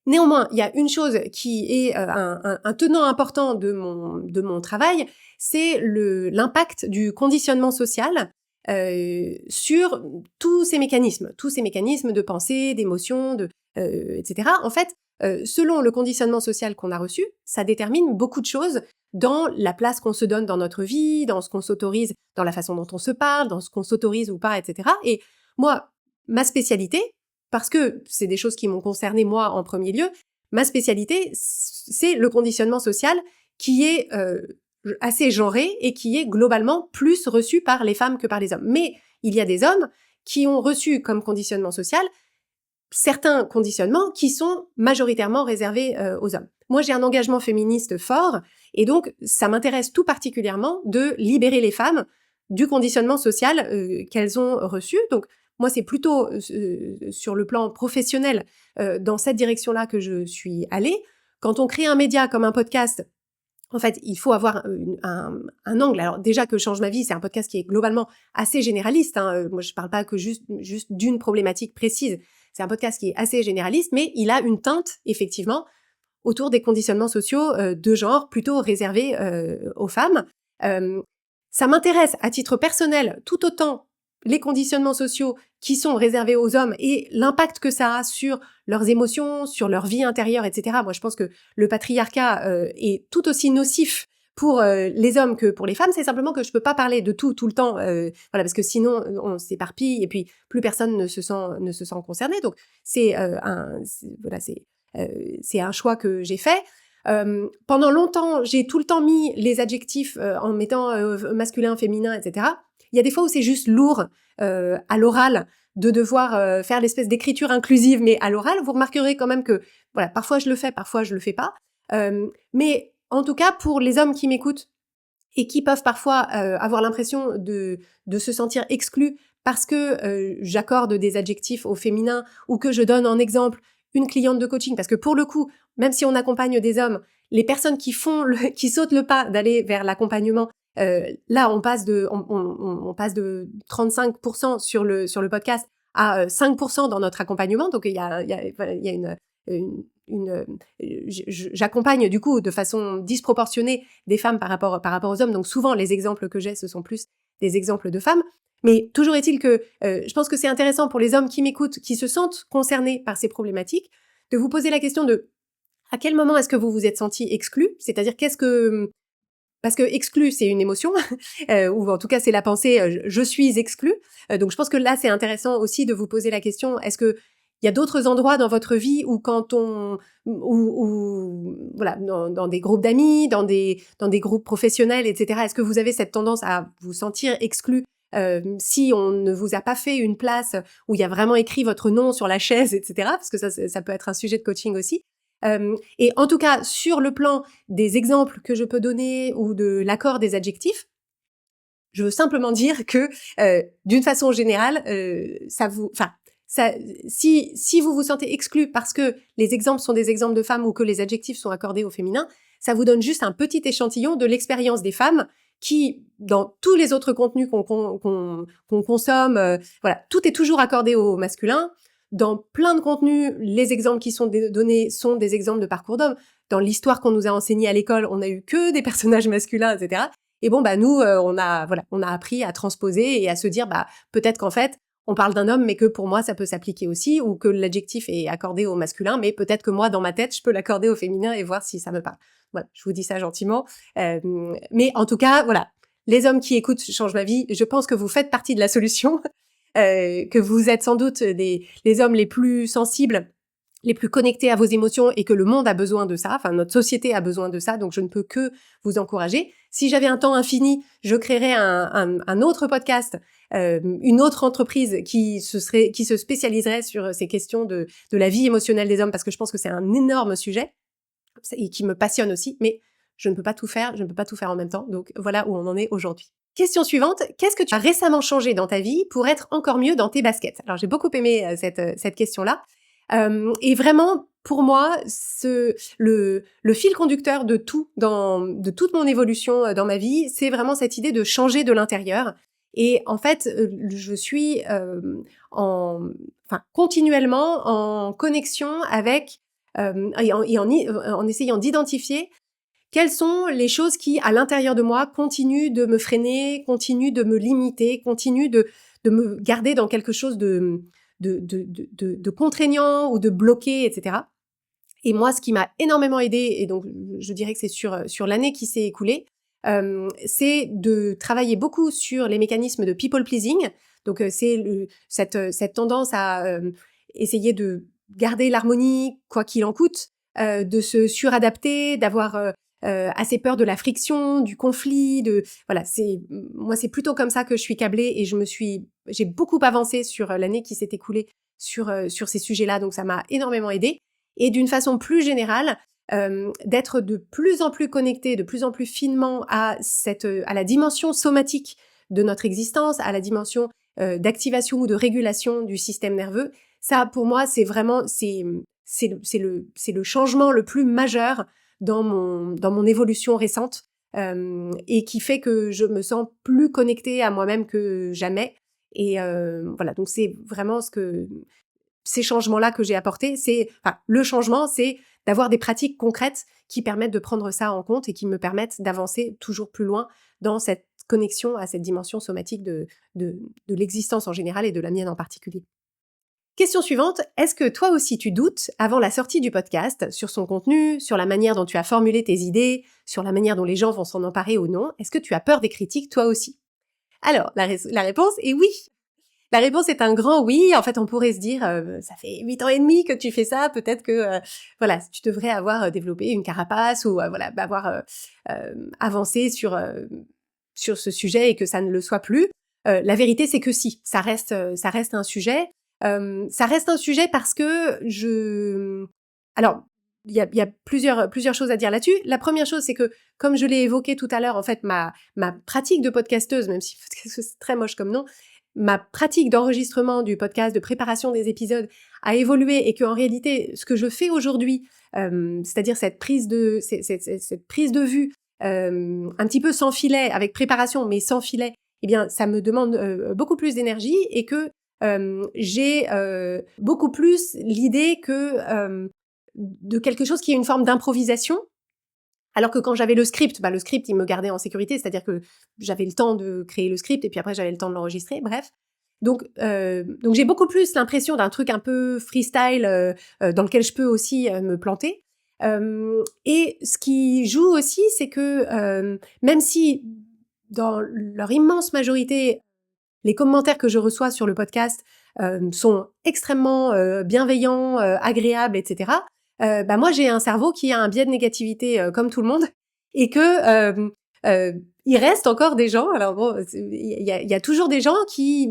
Néanmoins, il y a une chose qui est un tenant important de mon travail, c'est l'impact du conditionnement social sur tous ces mécanismes de pensée, d'émotion, etc. En fait, selon le conditionnement social qu'on a reçu, ça détermine beaucoup de choses dans la place qu'on se donne dans notre vie, dans ce qu'on s'autorise, dans la façon dont on se parle, dans ce qu'on s'autorise ou pas, etc. Et moi, ma spécialité, parce que c'est des choses qui m'ont concerné moi en premier lieu, ma spécialité, c'est le conditionnement social qui est assez genré et qui est globalement plus reçu par les femmes que par les hommes. Mais il y a des hommes qui ont reçu comme conditionnement social certains conditionnements qui sont majoritairement réservés aux hommes. Moi, j'ai un engagement féministe fort et donc ça m'intéresse tout particulièrement de libérer les femmes du conditionnement social qu'elles ont reçu. Donc moi, c'est plutôt sur le plan professionnel, dans cette direction-là que je suis allée. Quand on crée un média comme un podcast, en fait, il faut avoir un angle. Alors déjà que Change ma vie, c'est un podcast qui est globalement assez généraliste, hein. Moi, je parle pas que juste d'une problématique précise. C'est un podcast qui est assez généraliste, mais il a une teinte, effectivement, autour des conditionnements sociaux de genre, plutôt réservés aux femmes. Euh, Ça m'intéresse à titre personnel tout autant les conditionnements sociaux qui sont réservés aux hommes et l'impact que ça a sur leurs émotions, sur leur vie intérieure, etc. Moi, je pense que le patriarcat est tout aussi nocif pour les hommes que pour les femmes. C'est simplement que je peux pas parler de tout le temps, voilà, parce que sinon on s'éparpille et puis plus personne ne se sent concerné. Donc c'est un choix que j'ai fait. Pendant longtemps, j'ai tout le temps mis les adjectifs en mettant masculin, féminin, etc. Il y a des fois où c'est juste lourd à l'oral de devoir faire l'espèce d'écriture inclusive, mais à l'oral, vous remarquerez quand même que, voilà, parfois je le fais, parfois je le fais pas. Mais en tout cas, pour les hommes qui m'écoutent et qui peuvent parfois avoir l'impression de se sentir exclus parce que j'accorde des adjectifs au féminin ou que je donne en exemple une cliente de coaching, parce que pour le coup, même si on accompagne des hommes, les personnes qui qui sautent le pas d'aller vers l'accompagnement, là on passe de 35% sur le podcast à 5% dans notre accompagnement, donc il y a j'accompagne du coup de façon disproportionnée des femmes par rapport aux hommes, donc souvent les exemples que j'ai, ce sont plus des exemples de femmes. Mais toujours est-il que je pense que c'est intéressant pour les hommes qui m'écoutent, qui se sentent concernés par ces problématiques, de vous poser la question de à quel moment est-ce que vous vous êtes senti exclu, c'est-à-dire parce que exclu, c'est une émotion, ou en tout cas c'est la pensée je suis exclu. Donc je pense que là c'est intéressant aussi de vous poser la question, est-ce que il y a d'autres endroits dans votre vie où quand voilà, dans des groupes d'amis, dans des groupes professionnels, etc. Est-ce que vous avez cette tendance à vous sentir exclu si on ne vous a pas fait une place où il y a vraiment écrit votre nom sur la chaise, etc. Parce que ça peut être un sujet de coaching aussi. Et en tout cas, sur le plan des exemples que je peux donner ou de l'accord des adjectifs, je veux simplement dire que d'une façon générale, si vous vous sentez exclu parce que les exemples sont des exemples de femmes ou que les adjectifs sont accordés au féminin, ça vous donne juste un petit échantillon de l'expérience des femmes qui, dans tous les autres contenus qu'on consomme, voilà, tout est toujours accordé au masculin. Dans plein de contenus, les exemples qui sont donnés sont des exemples de parcours d'hommes. Dans l'histoire qu'on nous a enseignée à l'école, on a eu que des personnages masculins, etc. Et bon, bah nous, on a appris à transposer et à se dire, bah peut-être qu'en fait, on parle d'un homme, mais que pour moi, ça peut s'appliquer aussi, ou que l'adjectif est accordé au masculin, mais peut-être que moi, dans ma tête, je peux l'accorder au féminin et voir si ça me parle. Voilà, je vous dis ça gentiment. Mais en tout cas, voilà, les hommes qui écoutent Change ma vie, je pense que vous faites partie de la solution, que vous êtes sans doute les hommes les plus sensibles, les plus connectés à vos émotions et que le monde a besoin de ça, enfin notre société a besoin de ça, donc je ne peux que vous encourager. Si j'avais un temps infini, je créerais un autre podcast, une autre entreprise qui se spécialiserait sur ces questions de la vie émotionnelle des hommes, parce que je pense que c'est un énorme sujet et qui me passionne aussi, mais je ne peux pas tout faire en même temps, donc voilà où on en est aujourd'hui. Question suivante, qu'est-ce que tu as récemment changé dans ta vie pour être encore mieux dans tes baskets? Alors j'ai beaucoup aimé cette question-là. Et vraiment, pour moi, le fil conducteur de de toute mon évolution dans ma vie, c'est vraiment cette idée de changer de l'intérieur. Et en fait, je suis continuellement en connexion avec en essayant d'identifier quelles sont les choses qui, à l'intérieur de moi, continuent de me freiner, continuent de me limiter, continuent de me garder dans quelque chose de contraignant ou de bloqué, etc. Et moi, ce qui m'a énormément aidé, et donc je dirais que c'est sur l'année qui s'est écoulée, c'est de travailler beaucoup sur les mécanismes de people pleasing. Donc c'est cette tendance à essayer de garder l'harmonie quoi qu'il en coûte, de se suradapter, d'avoir assez peur de la friction, du conflit, voilà, moi c'est plutôt comme ça que je suis câblée et j'ai beaucoup avancé sur l'année qui s'est écoulée sur ces sujets-là, donc ça m'a énormément aidée. Et d'une façon plus générale, d'être de plus en plus connectée, de plus en plus finement à la dimension somatique de notre existence, à la dimension d'activation ou de régulation du système nerveux. Ça, pour moi, c'est vraiment c'est le changement le plus majeur dans mon évolution récente et qui fait que je me sens plus connectée à moi-même que jamais. Et voilà, donc c'est vraiment ces changements-là que j'ai apportés. Le changement, c'est d'avoir des pratiques concrètes qui permettent de prendre ça en compte et qui me permettent d'avancer toujours plus loin dans cette connexion à cette dimension somatique de l'existence en général et de la mienne en particulier. Question suivante, est-ce que toi aussi tu doutes avant la sortie du podcast sur son contenu, sur la manière dont tu as formulé tes idées, sur la manière dont les gens vont s'en emparer ou non? Est-ce que tu as peur des critiques toi aussi? Alors, la réponse est oui. La réponse est un grand oui. En fait, on pourrait se dire, ça fait 8 ans et demi que tu fais ça, peut-être que tu devrais avoir développé une carapace ou avoir avancé sur ce sujet et que ça ne le soit plus. La vérité, c'est que si, ça reste un sujet. Ça reste un sujet parce que alors, il y a plusieurs choses à dire là-dessus. La première chose, c'est que, comme je l'ai évoqué tout à l'heure, en fait, ma pratique de podcasteuse, même si c'est très moche comme nom, ma pratique d'enregistrement du podcast, de préparation des épisodes a évolué et qu'en réalité, ce que je fais aujourd'hui, c'est-à-dire cette prise de vue, un petit peu sans filet, avec préparation, mais sans filet, eh bien, ça me demande beaucoup plus d'énergie et que j'ai beaucoup plus l'idée que de quelque chose qui est une forme d'improvisation. Alors que quand j'avais le script, le script, il me gardait en sécurité, c'est-à-dire que j'avais le temps de créer le script et puis après, j'avais le temps de l'enregistrer, bref. Donc j'ai beaucoup plus l'impression d'un truc un peu freestyle dans lequel je peux aussi me planter. Et ce qui joue aussi, c'est que même si dans leur immense majorité, les commentaires que je reçois sur le podcast sont extrêmement bienveillants, agréables, etc. Moi, j'ai un cerveau qui a un biais de négativité comme tout le monde et que il reste encore des gens. Alors bon, il y a toujours des gens qui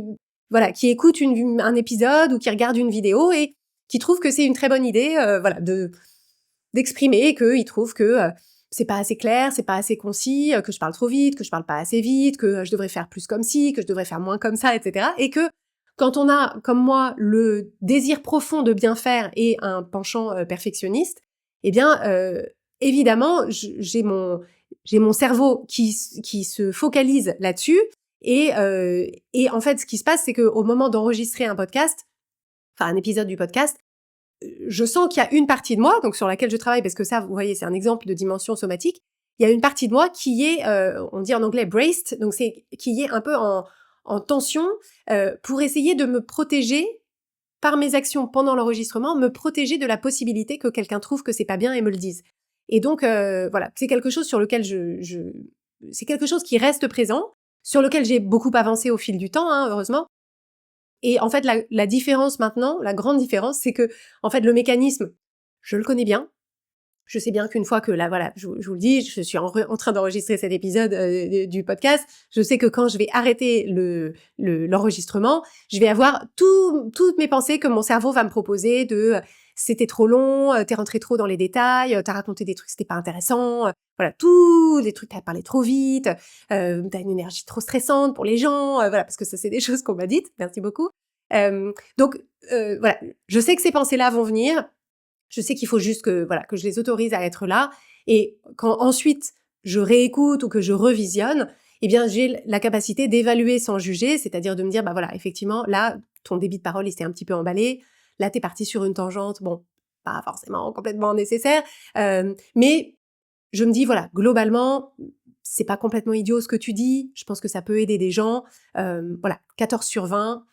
écoutent un épisode ou qui regardent une vidéo et qui trouvent que c'est une très bonne idée, d'exprimer qu'ils trouvent que c'est pas assez clair, c'est pas assez concis, que je parle trop vite, que je parle pas assez vite, que je devrais faire plus comme ci, que je devrais faire moins comme ça, etc. Et que quand on a, comme moi, le désir profond de bien faire et un penchant perfectionniste, eh bien, évidemment, j'ai mon cerveau qui se focalise là-dessus. Et en fait, ce qui se passe, c'est qu'au moment d'enregistrer un épisode du podcast, je sens qu'il y a une partie de moi, donc sur laquelle je travaille, parce que ça, vous voyez, c'est un exemple de dimension somatique. Il y a une partie de moi qui est, on dit en anglais braced, donc qui est un peu en tension pour essayer de me protéger par mes actions pendant l'enregistrement, me protéger de la possibilité que quelqu'un trouve que c'est pas bien et me le dise. Et donc c'est quelque chose sur lequel c'est quelque chose qui reste présent, sur lequel j'ai beaucoup avancé au fil du temps, heureusement. Et en fait, la différence maintenant, la grande différence, c'est que, en fait, le mécanisme, je le connais bien. Je sais bien qu'une fois que je vous le dis, je suis en train d'enregistrer cet épisode du podcast. Je sais que quand je vais arrêter l'enregistrement, je vais avoir toutes mes pensées que mon cerveau va me proposer de c'était trop long, t'es rentré trop dans les détails, t'as raconté des trucs, c'était pas intéressant, tous les trucs, t'as parlé trop vite, t'as une énergie trop stressante pour les gens, parce que ça c'est des choses qu'on m'a dites. Merci beaucoup. Donc je sais que ces pensées-là vont venir. Je sais qu'il faut juste que je les autorise à être là. Et quand ensuite je réécoute ou que je revisionne, eh bien, j'ai la capacité d'évaluer sans juger, c'est-à-dire de me dire, effectivement, là, ton débit de parole, il s'est un petit peu emballé. Là, t'es parti sur une tangente, bon, pas forcément complètement nécessaire. Mais je me dis, globalement, c'est pas complètement idiot ce que tu dis. Je pense que ça peut aider des gens. 14 sur 20,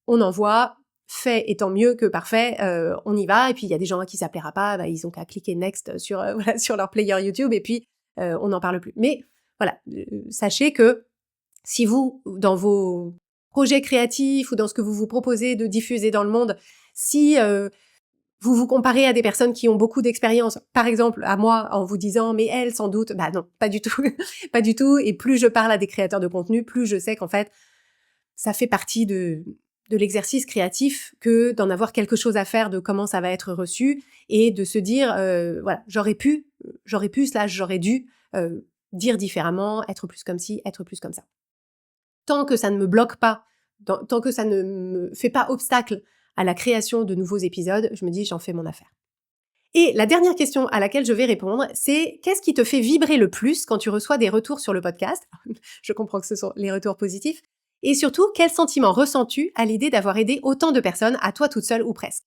on envoie. Fait étant mieux que parfait, on y va. Et puis il y a des gens à qui ça plaira pas, ils ont qu'à cliquer next sur sur leur player YouTube et puis on n'en parle plus. Mais sachez que si vous, dans vos projets créatifs ou dans ce que vous vous proposez de diffuser dans le monde, si vous vous comparez à des personnes qui ont beaucoup d'expérience, par exemple à moi, en vous disant mais elle sans doute, non, pas du tout, pas du tout. Et plus je parle à des créateurs de contenu, plus je sais qu'en fait ça fait partie de l'exercice créatif que d'en avoir quelque chose à faire de comment ça va être reçu et de se dire j'aurais pu j'aurais dû dire différemment, être plus comme ci, être plus comme ça. Tant que ça ne me bloque pas, tant que ça ne me fait pas obstacle à la création de nouveaux épisodes, je me dis j'en fais mon affaire. Et la dernière question à laquelle je vais répondre, c'est qu'est-ce qui te fait vibrer le plus quand tu reçois des retours sur le podcast? Je comprends que ce sont les retours positifs. Et surtout, quel sentiment ressens-tu à l'idée d'avoir aidé autant de personnes, à toi toute seule ou presque?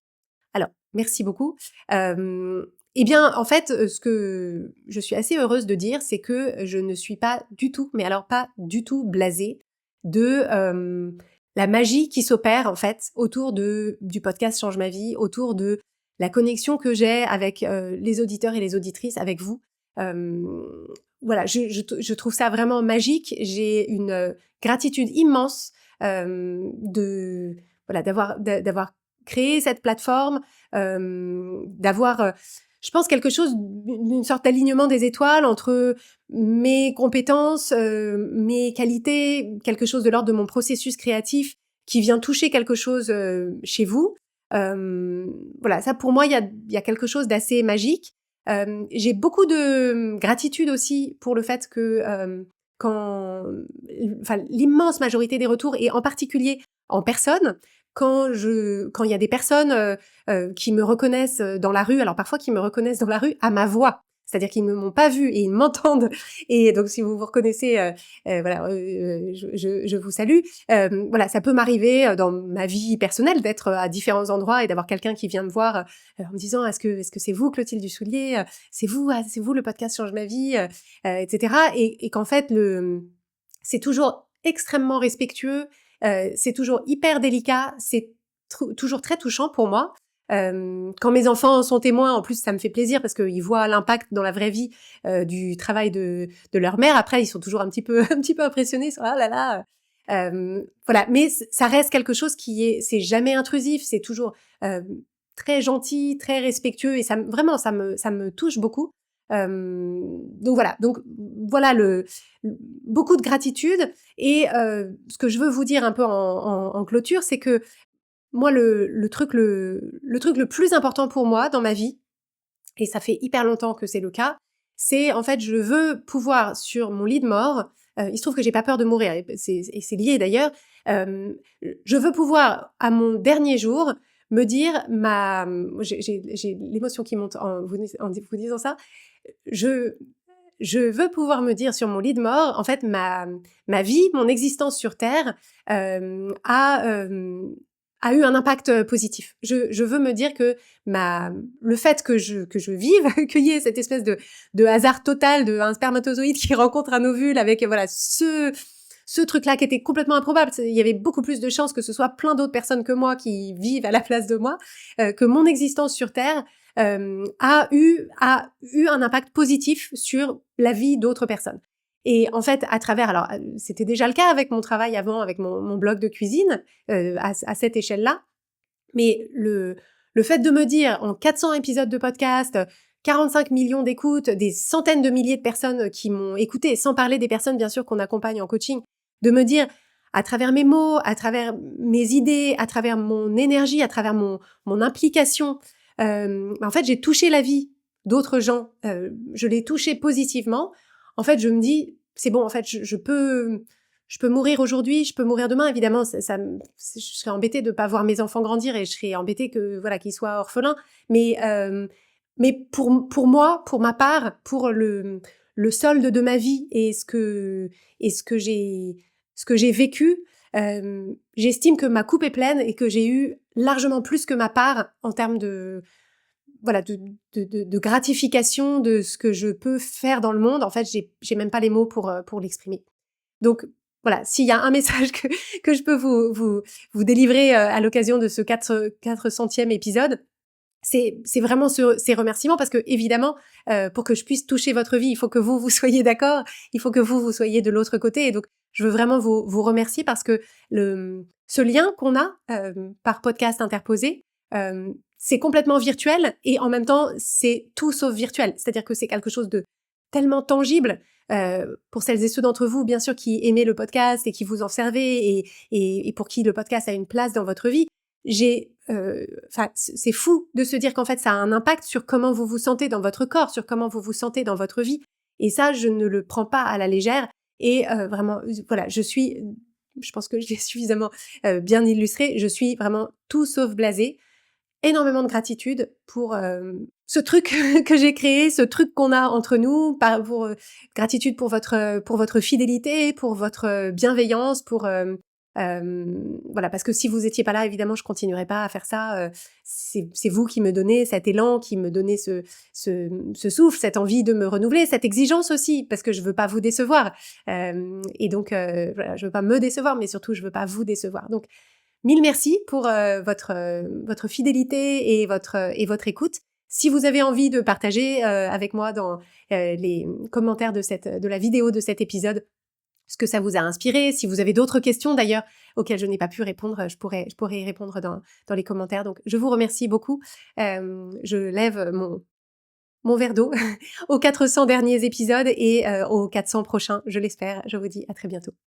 Alors, merci beaucoup. Eh bien, en fait, ce que je suis assez heureuse de dire, c'est que je ne suis pas du tout, mais alors pas du tout blasée de la magie qui s'opère en fait autour du podcast Change ma vie, autour de la connexion que j'ai avec les auditeurs et les auditrices, avec vous. Voilà, je trouve ça vraiment magique. J'ai une gratitude immense de voilà d'avoir créé cette plateforme, d'avoir je pense quelque chose d'une sorte d'alignement des étoiles entre mes compétences, mes qualités, quelque chose de l'ordre de mon processus créatif qui vient toucher quelque chose chez vous. Voilà, ça pour moi, il y a quelque chose d'assez magique. J'ai beaucoup de gratitude aussi pour le fait que l'immense majorité des retours, et en particulier en personne, quand il y a des personnes qui me reconnaissent dans la rue, alors parfois qui me reconnaissent dans la rue à ma voix, c'est-à-dire qu'ils ne m'ont pas vue et ils m'entendent, et donc si vous vous reconnaissez, je vous salue. Voilà, ça peut m'arriver dans ma vie personnelle d'être à différents endroits et d'avoir quelqu'un qui vient me voir en me disant est-ce que c'est vous Clotilde Dussoulier, c'est vous le podcast Change ma vie, etc. Et qu'en fait c'est toujours extrêmement respectueux, c'est toujours hyper délicat, c'est toujours très touchant pour moi. Quand mes enfants sont témoins, en plus ça me fait plaisir parce qu'ils voient l'impact dans la vraie vie du travail de leur mère. Après ils sont toujours un petit peu impressionnés sur ah là là. Voilà, mais ça reste quelque chose c'est jamais intrusif, c'est toujours très gentil, très respectueux, et vraiment ça me touche beaucoup. Donc voilà beaucoup de gratitude. Et ce que je veux vous dire un peu en clôture, c'est que moi le truc le plus important pour moi dans ma vie, et ça fait hyper longtemps que c'est le cas, c'est en fait je veux pouvoir sur mon lit de mort, il se trouve que j'ai pas peur de mourir, et c'est lié d'ailleurs, je veux pouvoir à mon dernier jour me dire j'ai l'émotion qui monte en vous disant ça, je veux pouvoir me dire sur mon lit de mort, en fait, ma vie, mon existence sur Terre a eu un impact positif. Je veux me dire que le fait que je vive, qu'il y ait cette espèce de hasard total, d'un spermatozoïde qui rencontre un ovule avec voilà ce truc-là qui était complètement improbable. Il y avait beaucoup plus de chances que ce soit plein d'autres personnes que moi qui vivent à la place de moi, que mon existence sur Terre a eu un impact positif sur la vie d'autres personnes. Et en fait, à travers, alors c'était déjà le cas avec mon travail avant, avec mon blog de cuisine, à cette échelle-là, mais le fait de me dire en 400 épisodes de podcast, 45 millions d'écoutes, des centaines de milliers de personnes qui m'ont écouté, sans parler des personnes bien sûr qu'on accompagne en coaching, de me dire à travers mes mots, à travers mes idées, à travers mon énergie, à travers mon implication, en fait j'ai touché la vie d'autres gens, je l'ai touché positivement. En fait je me dis c'est bon, en fait je peux mourir aujourd'hui, je peux mourir demain, évidemment je serais embêtée de pas voir mes enfants grandir, et je serais embêtée que voilà qu'ils soient orphelins, mais pour moi, pour ma part, pour le solde de ma vie et ce que j'ai vécu, j'estime que ma coupe est pleine et que j'ai eu largement plus que ma part en termes de gratification de ce que je peux faire dans le monde. En fait, j'ai même pas les mots pour l'exprimer. Donc voilà, s'il y a un message que je peux vous délivrer à l'occasion de ce 400e épisode, c'est vraiment ces remerciements, parce que évidemment pour que je puisse toucher votre vie, il faut que vous soyez d'accord, il faut que vous soyez de l'autre côté, et donc je veux vraiment vous remercier parce que ce lien qu'on a par podcast interposé, c'est complètement virtuel et en même temps c'est tout sauf virtuel, c'est-à-dire que c'est quelque chose de tellement tangible pour celles et ceux d'entre vous bien sûr qui aimez le podcast et qui vous en servez, et pour qui le podcast a une place dans votre vie. C'est fou de se dire qu'en fait ça a un impact sur comment vous vous sentez dans votre corps, sur comment vous vous sentez dans votre vie, et ça je ne le prends pas à la légère. Et vraiment voilà, je pense que je l'ai suffisamment bien illustré, je suis vraiment tout sauf blasée, énormément de gratitude pour ce truc que j'ai créé, ce truc qu'on a entre nous, gratitude pour votre fidélité, pour votre bienveillance, voilà, parce que si vous étiez pas là, évidemment, je continuerais pas à faire ça. C'est vous qui me donnez cet élan, qui me donnez ce souffle, cette envie de me renouveler, cette exigence aussi, parce que je veux pas vous décevoir. Et donc, voilà, je veux pas me décevoir, mais surtout, je veux pas vous décevoir. Donc, mille merci pour votre fidélité et votre écoute. Si vous avez envie de partager avec moi dans les commentaires de la vidéo de cet épisode, ce que ça vous a inspiré, si vous avez d'autres questions d'ailleurs auxquelles je n'ai pas pu répondre, je pourrais y répondre dans les commentaires. Donc je vous remercie beaucoup. Je lève mon verre d'eau aux 400 derniers épisodes et aux 400 prochains, je l'espère. Je vous dis à très bientôt.